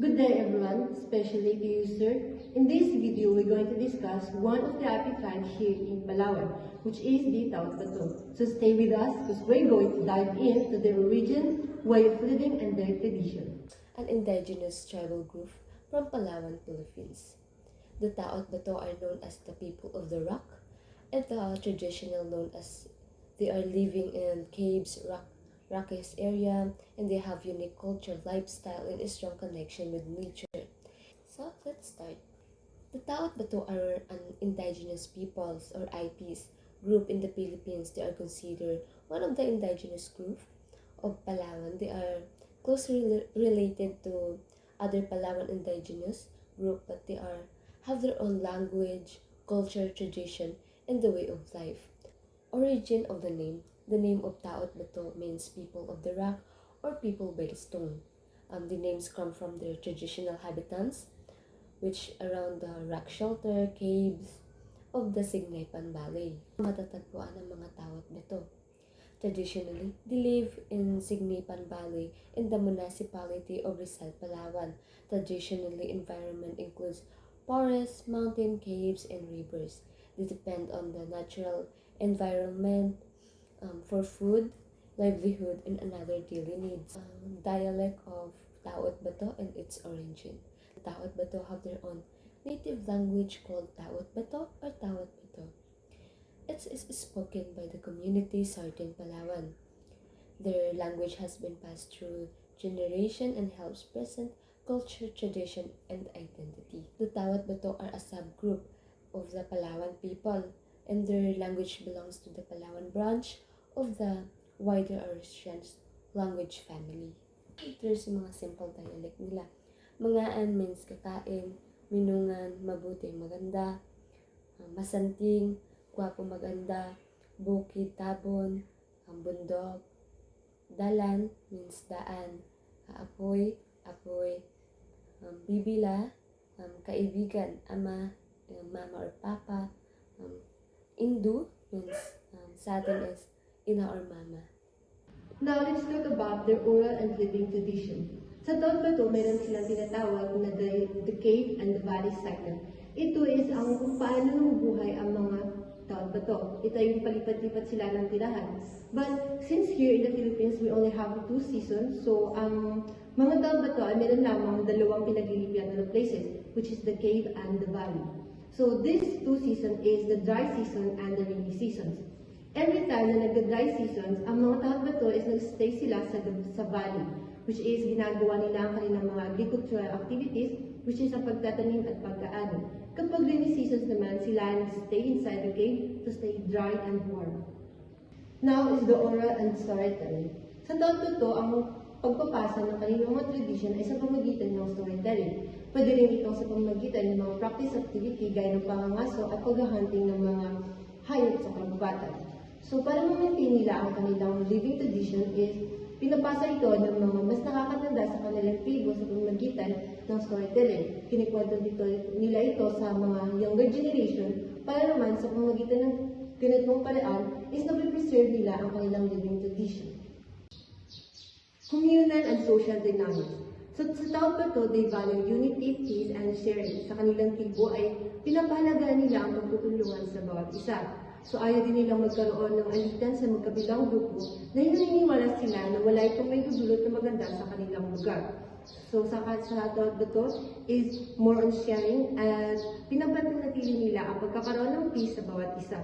Good day everyone, especially to you sir. In this video, we're going to discuss one of the happy tribes here in Palawan, which is the Batu. So stay with us because we're going to dive into their origin, way of living, and their tradition. An indigenous tribal group from Palawan, Philippines. The Batu are known as the people of the rock, and the traditional known as they are living in caves, rockiest area, and they have unique culture, lifestyle, and a strong connection with nature. So let's start. The Batu are an indigenous peoples or IPs group in the Philippines. They are considered one of the indigenous group of Palawan. They are closely related to other Palawan indigenous group, but they have their own language, culture, tradition, and the way of life. Origin of the name. The name of Taot Batu means people of the rock or people by the stone. The names come from their traditional habitants, which around the rock shelter, caves of the Signapan Valley. Matatagpuan ang mga Taot Batu. Traditionally, they live in Signapan Valley in the municipality of Rizal, Palawan. Traditionally, environment includes forests, mountain, caves, and rivers. They depend on the natural environment for food, livelihood, and another daily needs. Dialect of Taot Batu and its origin. Taot Batu have their own native language called Taot Batu or Taot Batu. It is spoken by the community Sarten Palawan. Their language has been passed through generation and helps present culture, tradition, and identity. The Taot Batu are a subgroup of the Palawan people, and their language belongs to the Palawan branch of the wider Eurasian language family. There's mga simple dialect nila. Mangaan means kakain, minungan, mabuti, maganda, masanting, gwapo, maganda, bukid, tabon, bundok, dalan means daan, apoy, bibila, kaibigan, ama, mama or papa, Indu means sa atin is ina or mama. Now let's talk about their oral and living tradition. Sa Taot Batu, mayroon silang tinatawag na the cave and the valley cycle. Ito is ang kung paano nabubuhay ang mga Taot Batu. Ito ay yung palipat-lipat sila ng tirahan. But since here in the Philippines, we only have 2 seasons, so ang mga Taot Batu ay meron lamang dalawang pinaglilipian na places, which is the cave and the valley. So these 2 seasons is the dry season and the rainy seasons. Every time na nagda-dry seasons, ang mga Taot Batu is nag-stay sila sa valley, which is ginagawa nila ang kanilang mga agricultural activities, which is ang pagtatanim at pagkaano. Kapag rainy seasons naman, sila nag-stay inside the cave to stay dry and warm. Now is the oral and storytelling. Sa Taot Batu, ang pagpapasa ng kanilang mga tradition ay sa pamamagitan ng storytelling. Pwede rin ito sa pamamagitan ng mga practice activity gaya ng pangangaso at paghahunting ng mga hayop sa kagubatan. So para ma-maintain nila ang kanilang living tradition is pinapasa ito ng mga mas nakakatanda sa kanilang tribo sa pamamagitan ng storytelling. Kinikwento nila ito sa mga younger generation para naman sa pamamagitan ng ganitong paraan is napipreserve nila ang kanilang living tradition. Communal and social dynamics. So sa Taot Batu, they value unity, peace, and sharing. Sa kanilang tribo ay pinapahalagaan nila ang pagtutulungan sa bawat isa. So ayaw din nilang magkaroon ng alitan sa magkabilang grupo dahil naniniwala sila na wala itong may dudulot na maganda sa kanilang lugar. So sa Taot Batu is more on sharing at pinapanatili nila ang pagkakaroon ng peace sa bawat isa.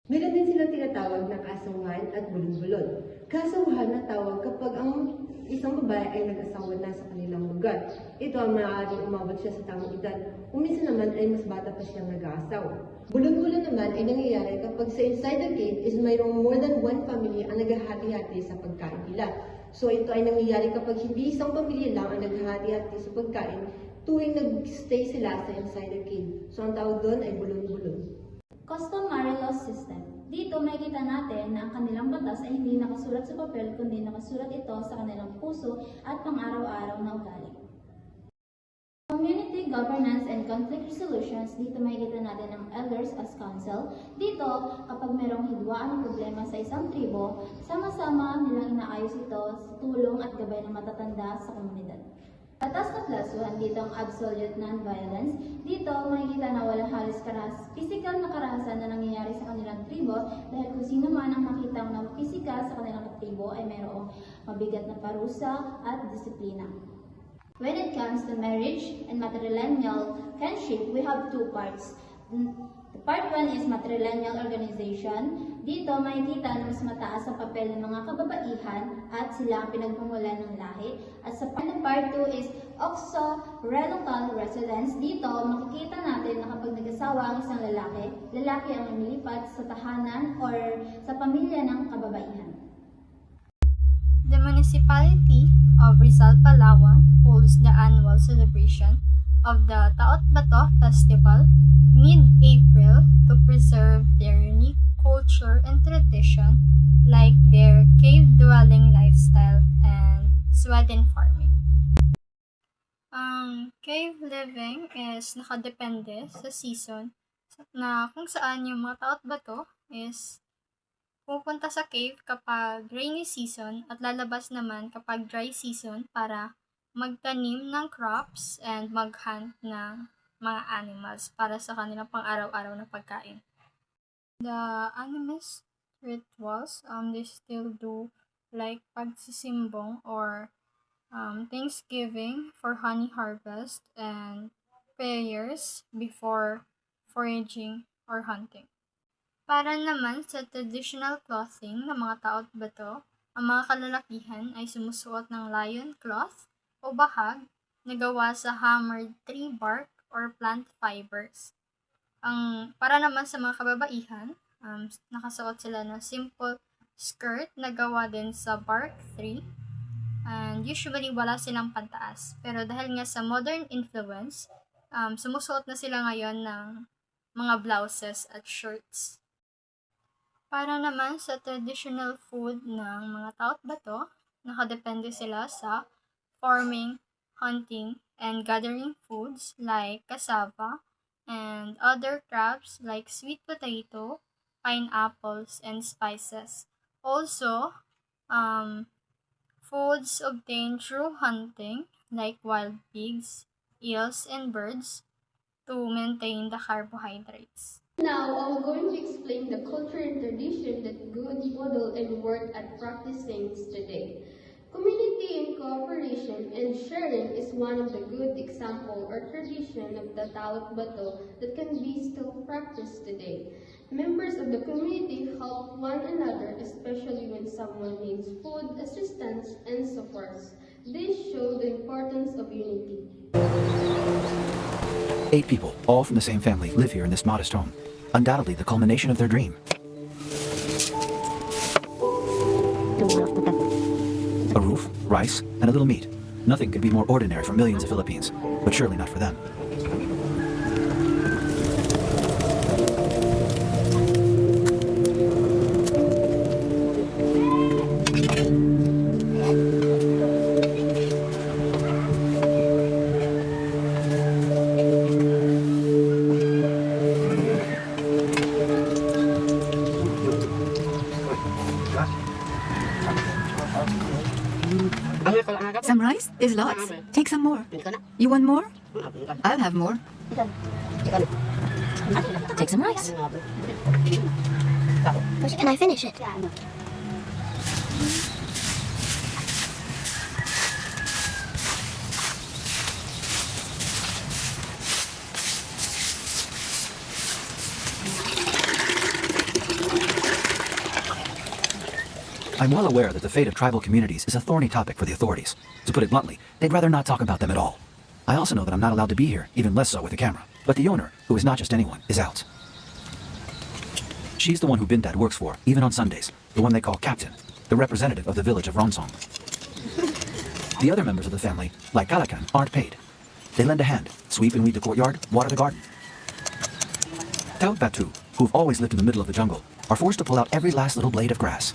Meron din silang tinatawag na kasawahan at bulon-bulon. Kasawahan na tawag kapag ang isang babae ay nag-asawa na sa kanilang lugar. Ito ang maaaring umabot siya sa tamang edad. Kung minsan naman ay mas bata pa siyang nag-aasawa. Bulon-bulon naman ay nangyayari kapag sa inside the cave is mayroong more than one family ang naghahati-hati sa pagkain nila. So ito ay nangyayari kapag hindi isang pamilya lang ang naghahati-hati sa pagkain tuwing nag-stay sila sa inside the cave. So ang tawag doon ay bulon-bulon. Customary law system. Dito makikita natin na ang kanilang batas ay hindi nakasulat sa papel kundi nakasulat ito sa kanilang puso at pang-araw-araw na ugali. Community governance and conflict resolutions. Dito makikita natin ang elders as council. Dito, kapag merong hidwaan ng problema sa isang tribo, sama-sama nilang inaayos ito sa tulong at gabay ng matatanda sa komunidad. Batas na +1, dito ang absolute non-violence. Dito, makikita na walang halos physical na karahasan na nangyayari sa kanilang tribo dahil kung sino man ang makitang ng physical sa kanilang tribo ay mayroong mabigat na parusa at disiplina. When it comes to marriage and matrilineal kinship, we have two parts. Part 1 is matrilineal organization. Dito, makikita na mas mataas ang papel ng mga kababaihan at sila ang pinagmumulan ng lahi. At sa part 2 is oxo-relocal residence. Dito, makikita natin na kapag nag-asawa ang isang lalaki ang lumilipat sa tahanan or sa pamilya ng kababaihan. The municipality of Rizal, Palawan holds the annual celebration of the Taot Bato Festival mid-April to preserve their unique culture and tradition like their cave-dwelling lifestyle and swaddling farming. Cave living is nakadepende sa season na kung saan yung mga Taot Bato is pupunta sa cave kapag rainy season at lalabas naman kapag dry season para magtanim ng crops and mag-hunt ng mga animals para sa kanilang pang-araw-araw na pagkain. The animist rituals, they still do like pagsisimbong or Thanksgiving for honey harvest and prayers before foraging or hunting. Para naman sa traditional clothing ng mga Taot Bato, ang mga kalalakihan ay sumusuot ng lion cloth o bahag na gawa sa hammered tree bark or plant fibers. Para naman sa mga kababaihan, nakasuot sila ng simple skirt na gawa din sa bark tree. And usually wala silang pantaas. Pero dahil nga sa modern influence, sumusuot na sila ngayon ng mga blouses at shirts. Para naman sa traditional food ng mga Taot Bato, nakadepende sila sa farming, hunting, and gathering foods like cassava and other crops like sweet potato, pineapples, and spices. Also, foods obtained through hunting like wild pigs, eels, and birds to maintain the carbohydrates. Now, I'm going to explain the culture and tradition that good model and work at practicing today. Community and cooperation and sharing is one of the good example or tradition of the Taot Bato that can be still practiced today. Members of the community help one another, especially when someone needs food, assistance, and support. This shows the importance of unity. 8 people, all from the same family, live here in this modest home. Undoubtedly the culmination of their dream. A roof, rice, and a little meat. Nothing could be more ordinary for millions of Philippines, but surely not for them. Some rice? There's lots. Take some more. You want more? I'll have more. Take some rice. Can I finish it? I'm well aware that the fate of tribal communities is a thorny topic for the authorities. To put it bluntly, they'd rather not talk about them at all. I also know that I'm not allowed to be here, even less so with a camera. But the owner, who is not just anyone, is out. She's the one who Bindad works for, even on Sundays, the one they call Captain, the representative of the village of Ronsong. The other members of the family, like Kalakan, aren't paid. They lend a hand, sweep and weed the courtyard, water the garden. Batu, who've always lived in the middle of the jungle, are forced to pull out every last little blade of grass.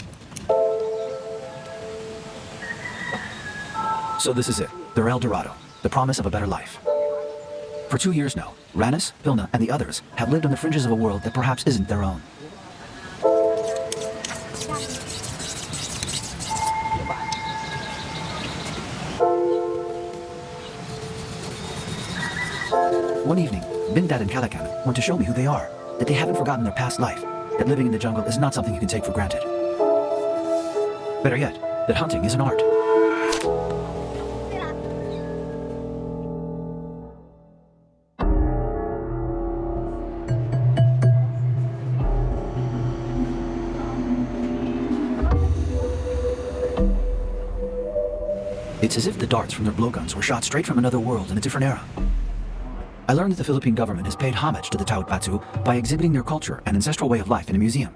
So this is it, their El Dorado, the promise of a better life. For 2 years now, Ranis, Pilna, and the others have lived on the fringes of a world that perhaps isn't their own. One evening, Bindad and Calacan want to show me who they are, that they haven't forgotten their past life, that living in the jungle is not something you can take for granted. Better yet, that hunting is an art. It's as if the darts from their blowguns were shot straight from another world in a different era. I learned that the Philippine government has paid homage to the Tao't Batu by exhibiting their culture and ancestral way of life in a museum.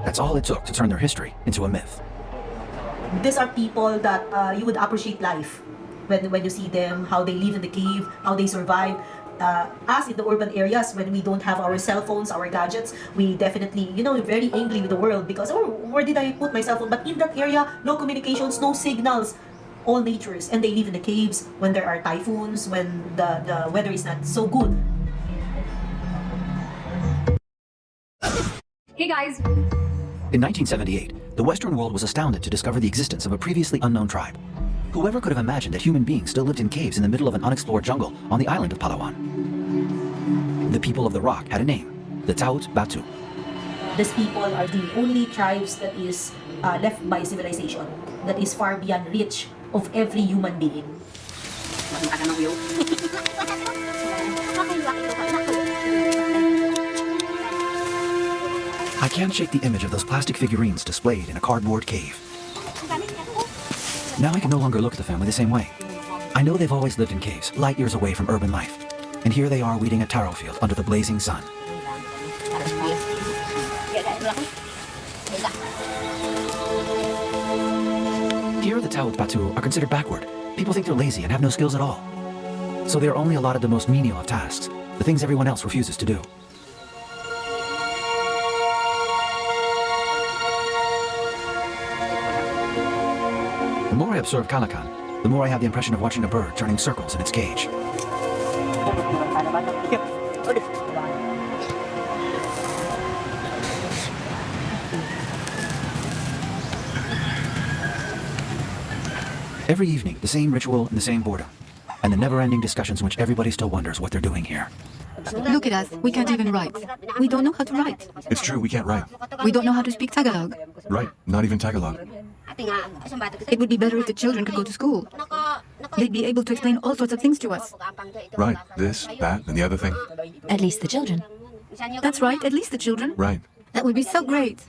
That's all it took to turn their history into a myth. These are people that you would appreciate life when you see them, how they live in the cave, how they survive. Us in the urban areas, when we don't have our cell phones, our gadgets, we definitely, we're very angry with the world because, oh, where did I put my cell phone? But in that area, no communications, no signals, all natures. And they live in the caves when there are typhoons, when the weather is not so good. Hey guys! In 1978, the Western world was astounded to discover the existence of a previously unknown tribe. Whoever could have imagined that human beings still lived in caves in the middle of an unexplored jungle on the island of Palawan? The people of the rock had a name, the Tao't Batu. These people are the only tribes that is left by civilization, that is far beyond reach of every human being. I can't shake the image of those plastic figurines displayed in a cardboard cave. Now I can no longer look at the family the same way. I know they've always lived in caves, light years away from urban life. And here they are weeding a taro field under the blazing sun. Here the Tao't Batu are considered backward. People think they're lazy and have no skills at all. So they are only allotted the most menial of tasks, the things everyone else refuses to do. The more I observe Calacan, the more I have the impression of watching a bird turning circles in its cage. Every evening, the same ritual and the same boredom, and the never-ending discussions in which everybody still wonders what they're doing here. Look at us. We can't even write. We don't know how to write. It's true, we can't write. We don't know how to speak Tagalog. Right, not even Tagalog. It would be better if the children could go to school. They'd be able to explain all sorts of things to us. Right, this, that, and the other thing. At least the children. That's right, at least the children. Right. That would be so great.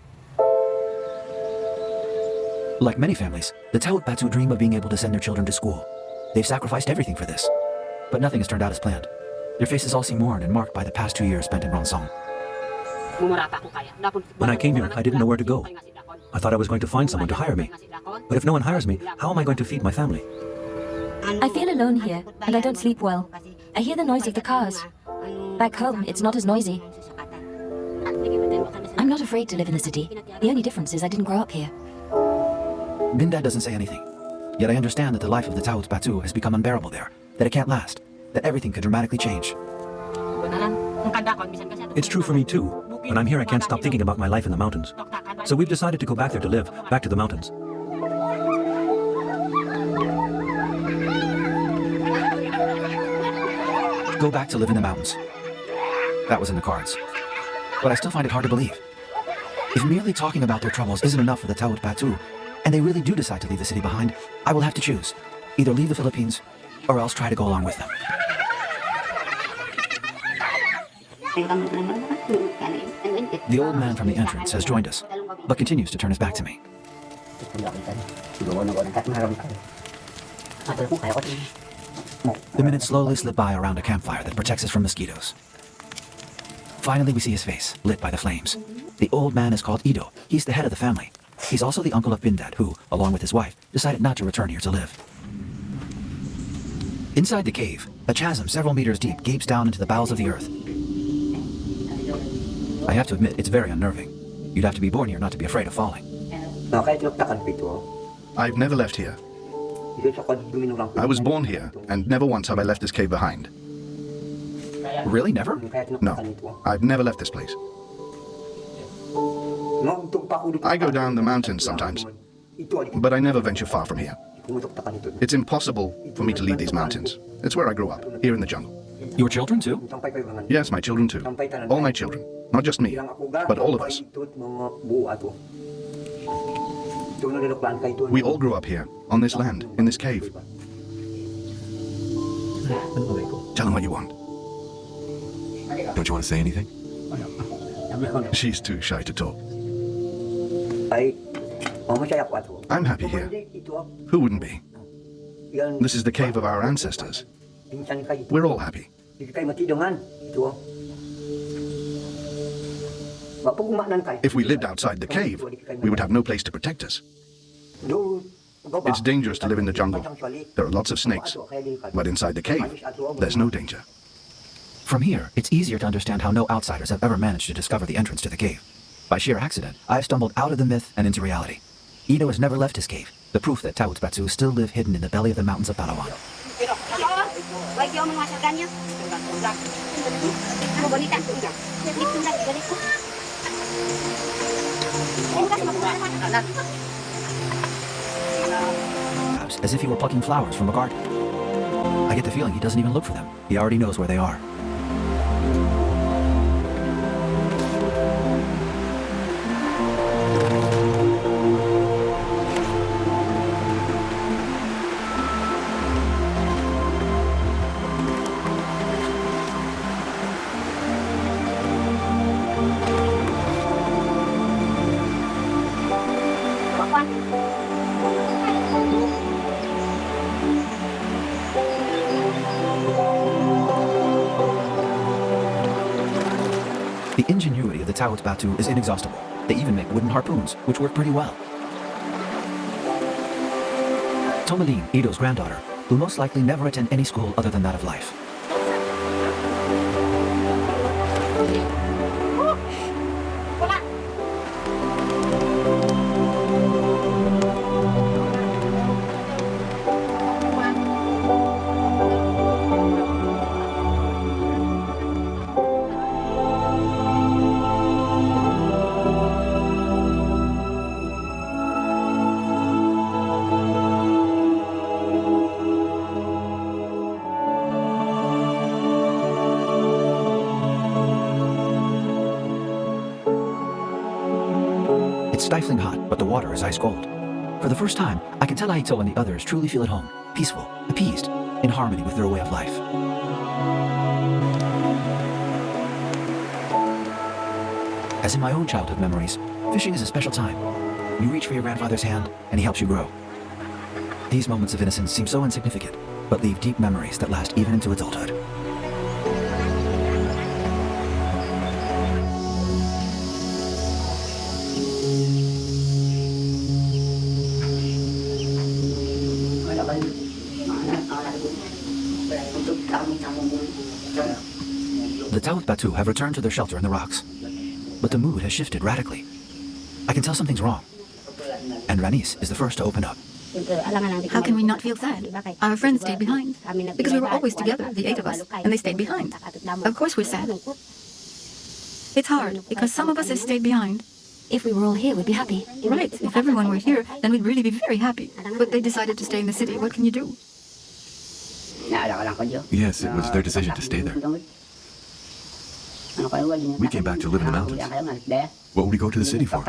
Like many families, the Tao't Batu dream of being able to send their children to school. They've sacrificed everything for this. But nothing has turned out as planned. Their faces all seem worn and marked by the past 2 years spent in Ronsong. When I came here, I didn't know where to go. I thought I was going to find someone to hire me. But if no one hires me, how am I going to feed my family? I feel alone here, and I don't sleep well. I hear the noise of the cars. Back home, it's not as noisy. I'm not afraid to live in the city. The only difference is I didn't grow up here. Bindad doesn't say anything. Yet I understand that the life of the Tao't Batu has become unbearable there, that it can't last, that everything could dramatically change. It's true for me too. When I'm here, I can't stop thinking about my life in the mountains. So we've decided to go back there to live, back to the mountains. Go back to live in the mountains. That was in the cards. But I still find it hard to believe. If merely talking about their troubles isn't enough for the Tao't Batu, and they really do decide to leave the city behind, I will have to choose. Either leave the Philippines, or else try to go along with them. The old man from the entrance has joined us, but continues to turn his back to me. The minutes slowly slip by around a campfire that protects us from mosquitoes. Finally, we see his face, lit by the flames. The old man is called Ido. He's the head of the family. He's also the uncle of Bindad, who, along with his wife, decided not to return here to live. Inside the cave, a chasm several meters deep gapes down into the bowels of the earth. I have to admit, it's very unnerving. You'd have to be born here not to be afraid of falling. I've never left here. I was born here, and never once have I left this cave behind. Really? Never? No, I've never left this place. I go down the mountains sometimes, but I never venture far from here. It's impossible for me to leave these mountains. It's where I grew up, here in the jungle. Your children too? Yes, my children too. All my children. Not just me, but all of us. We all grew up here, on this land, in this cave. Tell them what you want. Don't you want to say anything? She's too shy to talk. I'm happy here. Who wouldn't be? This is the cave of our ancestors. We're all happy. If we lived outside the cave, we would have no place to protect us. It's dangerous to live in the jungle. There are lots of snakes. But inside the cave, there's no danger. From here, it's easier to understand how no outsiders have ever managed to discover the entrance to the cave. By sheer accident, I've stumbled out of the myth and into reality. Ito has never left his cave, the proof that Tawut Batu still live hidden in the belly of the mountains of Palawan. As if he were plucking flowers from a garden. I get the feeling he doesn't even look for them. He already knows where they are. The ingenuity of the Tawut Batu is inexhaustible. They even make wooden harpoons, which work pretty well. Tomalin, Ito's granddaughter, will most likely never attend any school other than that of life. It's stifling hot, but the water is ice cold. For the first time, I can tell Aito and the others truly feel at home, peaceful, appeased, in harmony with their way of life. As in my own childhood memories, fishing is a special time. You reach for your grandfather's hand, and he helps you grow. These moments of innocence seem so insignificant, but leave deep memories that last even into adulthood. The Tawut Batu have returned to their shelter in the rocks, but the mood has shifted radically. I can tell something's wrong, and Ranis is the first to open up. How can we not feel sad? Our friends stayed behind. Because we were always together, the 8 of us, and they stayed behind. Of course we're sad. It's hard, because some of us have stayed behind. If we were all here, we'd be happy. Right, if everyone were here, then we'd really be very happy. But they decided to stay in the city. What can you do? Yes, it was their decision to stay there. We came back to live in the mountains. What would we go to the city for?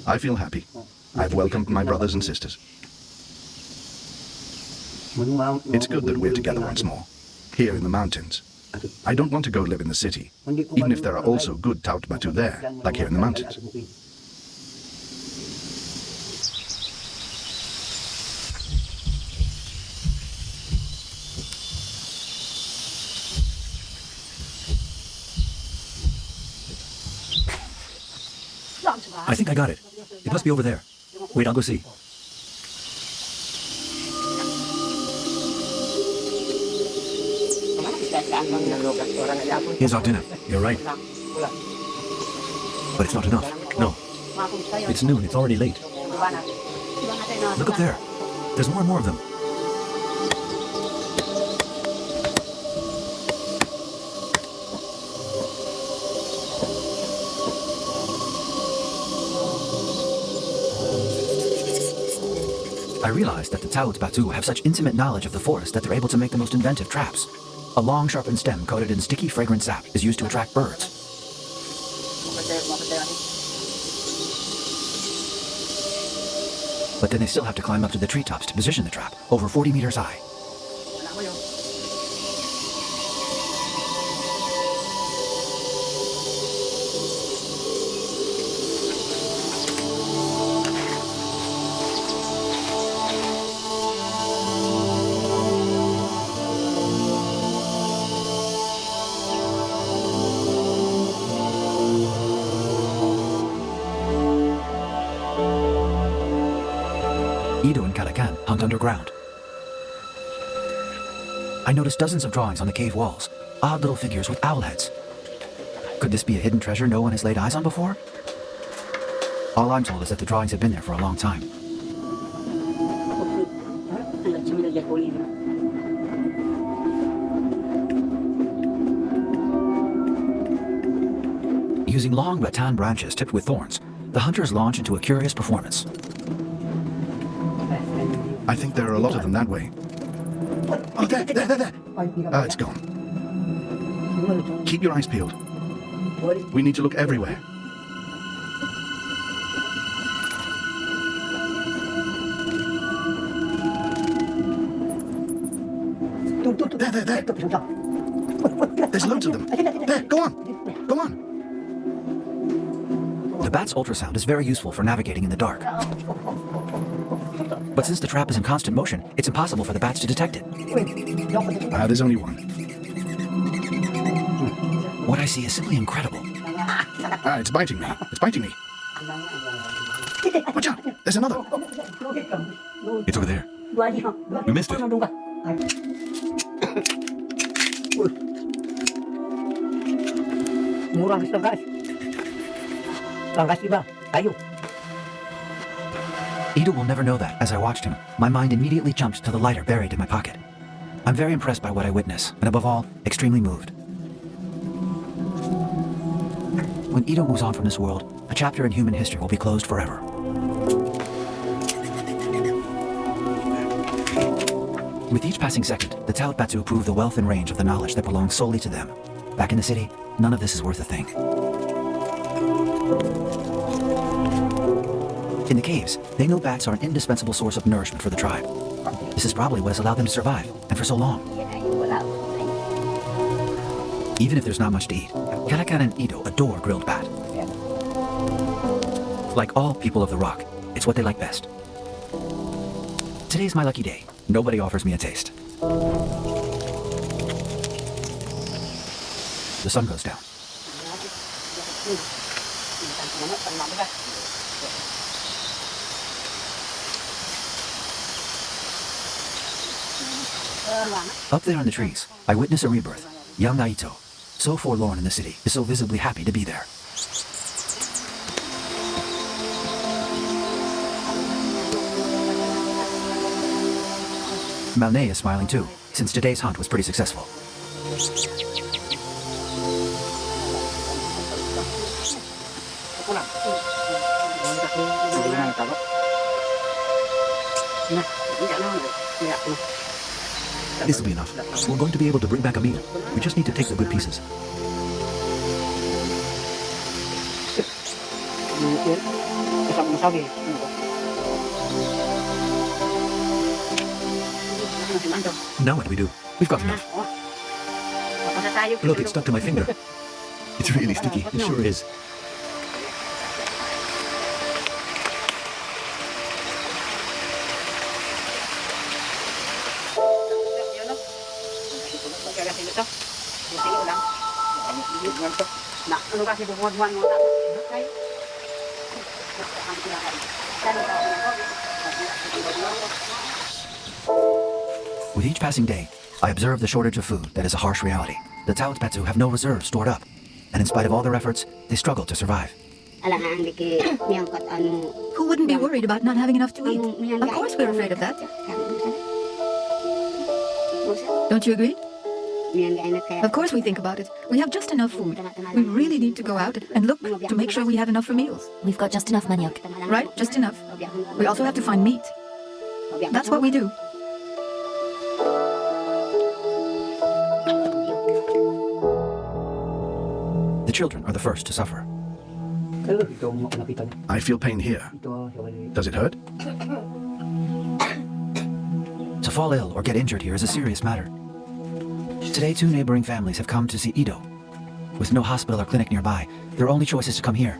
I feel happy. I've welcomed my brothers and sisters. It's good that we're together once more, here in the mountains. I don't want to go live in the city, even if there are also good Tawut Batu there, like here in the mountains. I think I got it. It must be over there. Wait, I'll go see. Here's our dinner. You're right. But it's not enough. No. It's noon. It's already late. Look up there. There's more and more of them. I realized that the Tao's Batu have such intimate knowledge of the forest that they're able to make the most inventive traps. A long, sharpened stem coated in sticky, fragrant sap is used to attract birds. But then they still have to climb up to the treetops to position the trap, over 40 meters high. Ido and Calacan hunt underground. I noticed dozens of drawings on the cave walls, odd little figures with owl heads. Could this be a hidden treasure no one has laid eyes on before? All I'm told is that the drawings have been there for a long time. Using long rattan branches tipped with thorns, the hunters launch into a curious performance. I think there are a lot of them that way. Oh, there. Ah, it's gone. Keep your eyes peeled. We need to look everywhere. There. There's loads of them. There, go on. The bat's ultrasound is very useful for navigating in the dark. But since the trap is in constant motion, it's impossible for the bats to detect it. There's only one. What I see is simply incredible. It's biting me. Watch out, there's another. It's over there. We missed it. Ido will never know that. As I watched him, my mind immediately jumped to the lighter buried in my pocket. I'm very impressed by what I witness, and above all, extremely moved. When Ido moves on from this world, a chapter in human history will be closed forever. With each passing second, the Taot Batu prove the wealth and range of the knowledge that belongs solely to them. Back in the city, none of this is worth a thing. In the caves, they know bats are an indispensable source of nourishment for the tribe. This is probably what has allowed them to survive, and for so long. Even if there's not much to eat, Calacan and Ido adore grilled bat. Like all people of the rock, it's what they like best. Today's my lucky day. Nobody offers me a taste. The sun goes down. Up there in the trees, I witness a rebirth. Young Aito, so forlorn in the city, is so visibly happy to be there. Malne is smiling too, since today's hunt was pretty successful. This will be enough. We're going to be able to bring back a meal. We just need to take the good pieces. Now what do we do? We've got enough. Look, it's stuck to my finger. It's really sticky. It sure is. With each passing day, I observe the shortage of food that is a harsh reality. The Taot Batu have no reserves stored up, and in spite of all their efforts, they struggle to survive. Who wouldn't be worried about not having enough to eat? Of course we're afraid of that. Don't you agree? Of course we think about it. We have just enough food. We really need to go out and look to make sure we have enough for meals. We've got just enough manioc. Right? Just enough. We also have to find meat. That's what we do. The children are the first to suffer. I feel pain here. Does it hurt? To fall ill or get injured here is a serious matter. Today, 2 neighboring families have come to see Ido. With no hospital or clinic nearby, their only choice is to come here.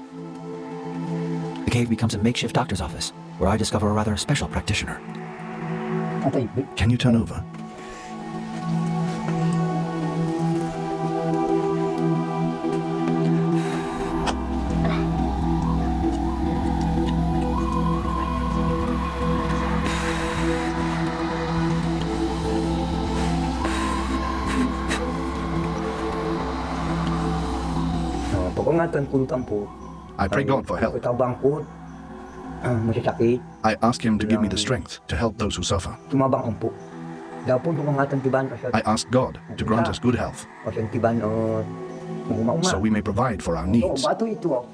The cave becomes a makeshift doctor's office, where I discover a rather special practitioner. Can you turn over? I pray God for help. I ask Him to give me the strength to help those who suffer. I ask God to grant us good health so we may provide for our needs.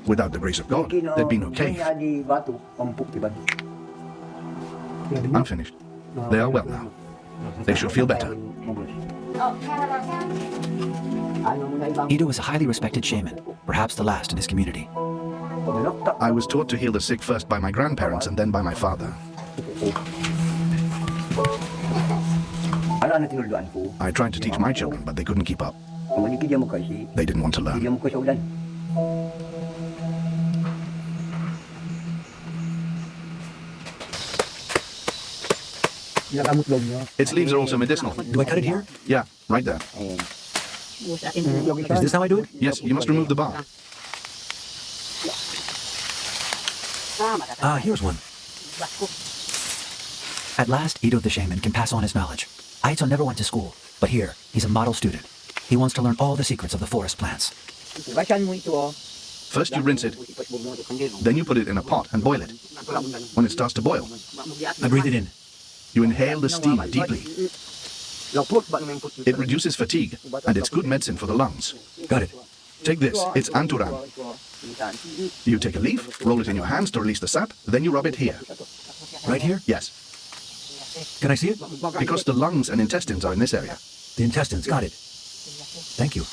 Without the grace of God, there'd be no cave. I'm finished. They are well now. They should feel better. Ido is a highly respected shaman, perhaps the last in his community. I was taught to heal the sick first by my grandparents and then by my father. I tried to teach my children, but they couldn't keep up. They didn't want to learn. Its leaves are also medicinal. Do I cut it here? Yeah, right there. Is this how I do it? Yes, you must remove the bark. Ah, here's one. At last, Ido the shaman can pass on his knowledge. Aito never went to school, but here, he's a model student. He wants to learn all the secrets of the forest plants. First you rinse it, then you put it in a pot and boil it. When it starts to boil, I breathe it in. you inhale the steam deeply. It reduces fatigue, and it's good medicine for the lungs. Got it. Take this, it's anturan. You take a leaf, roll it in your hands to release the sap, then you rub it here. Right here? Yes, Can I see it? because the lungs and intestines are in this area. The intestines. Got it. Thank you.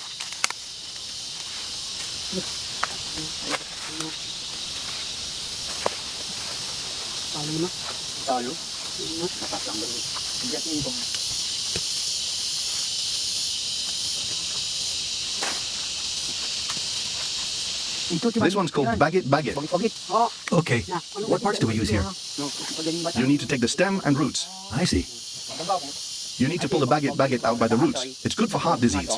This one's called baget baget. Okay. What parts do we use here? You need to take the stem and roots. I see. You need to pull the baget baget out by the roots. It's good for heart disease.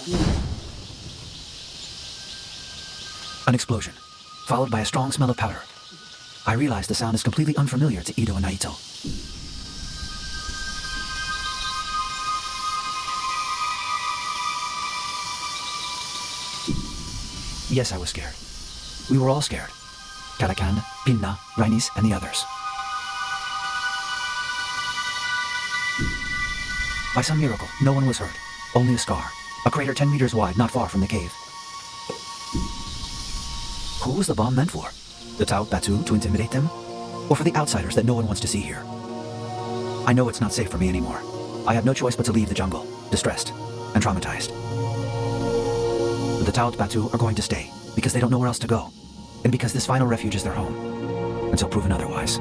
An explosion, followed by a strong smell of powder. I realize the sound is completely unfamiliar to Ido and Aito. Yes, I was scared. We were all scared. Kalakan, Pinna, Rainis, and the others. By some miracle, no one was hurt. Only a scar. A crater 10 meters wide, not far from the cave. Who was the bomb meant for? The Tao Batu to intimidate them? Or for the outsiders that no one wants to see here? I know it's not safe for me anymore. I have no choice but to leave the jungle, distressed and traumatized. But the Tao Batu are going to stay, because they don't know where else to go, and because this final refuge is their home, until proven otherwise.